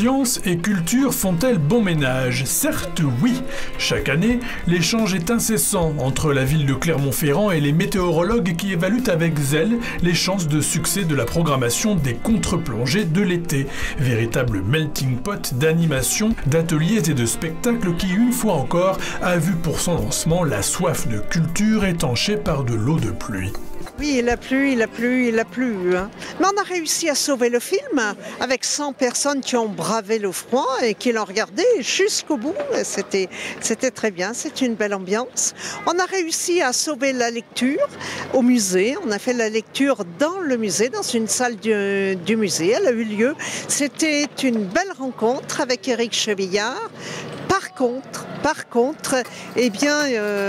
Science et culture font-elles bon ménage? Certes oui. Chaque année, l'échange est incessant entre la ville de Clermont-Ferrand et les météorologues qui évaluent avec zèle les chances de succès de la programmation des contre-plongées de l'été. Véritable melting pot d'animations, d'ateliers et de spectacles qui, une fois encore, a vu pour son lancement la soif de culture étanchée par de l'eau de pluie. Oui, il a plu, il a plu, il a plu. Hein. Mais on a réussi à sauver le film avec 100 personnes qui ont bravé le froid et qui l'ont regardé jusqu'au bout. C'était très bien, c'est une belle ambiance. On a réussi à sauver la lecture au musée. On a fait la lecture dans le musée, dans une salle du musée. Elle a eu lieu. C'était une belle rencontre avec Éric Chevillard. Par contre, eh bien,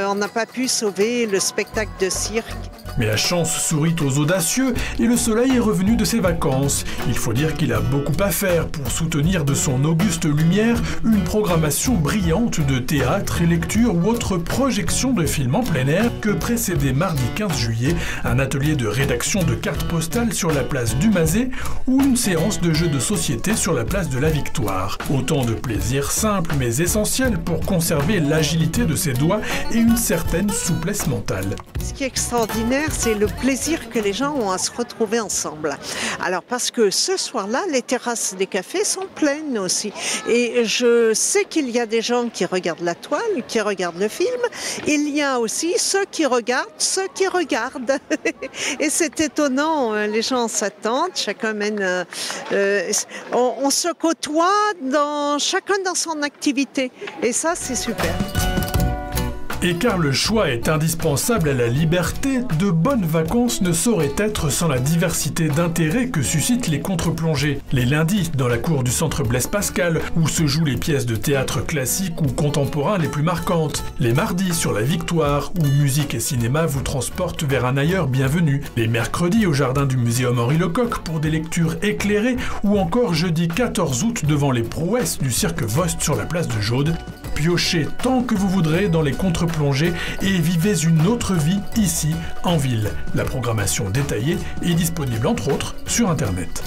on n'a pas pu sauver le spectacle de cirque. Mais la chance sourit aux audacieux et le soleil est revenu de ses vacances. Il faut dire qu'il a beaucoup à faire pour soutenir de son auguste lumière une programmation brillante de théâtre et lecture ou autres projections de films en plein air que précédait mardi 15 juillet un atelier de rédaction de cartes postales sur la place du Mazet ou une séance de jeux de société sur la place de la Victoire. Autant de plaisirs simples mais essentiels pour conserver l'agilité de ses doigts et une certaine souplesse mentale. Ce qui est extraordinaire, c'est le plaisir que les gens ont à se retrouver ensemble. Alors parce que ce soir-là, les terrasses des cafés sont pleines aussi. Et je sais qu'il y a des gens qui regardent la toile, qui regardent le film. Il y a aussi ceux qui regardent. Et c'est étonnant, les gens s'attendent, chacun mène... on se côtoie chacun dans son activité. Et ça, c'est super. Et car le choix est indispensable à la liberté, de bonnes vacances ne sauraient être sans la diversité d'intérêts que suscitent les contre-plongées. Les lundis, dans la cour du centre Blaise Pascal, où se jouent les pièces de théâtre classiques ou contemporains les plus marquantes. Les mardis, sur la Victoire, où musique et cinéma vous transportent vers un ailleurs bienvenu. Les mercredis, au jardin du Muséum Henri Lecoq, pour des lectures éclairées, ou encore jeudi 14 août, devant les prouesses du cirque Vost sur la place de Jaude. Piochez tant que vous voudrez dans les contre-plongées et vivez une autre vie ici, en ville. La programmation détaillée est disponible entre autres sur Internet.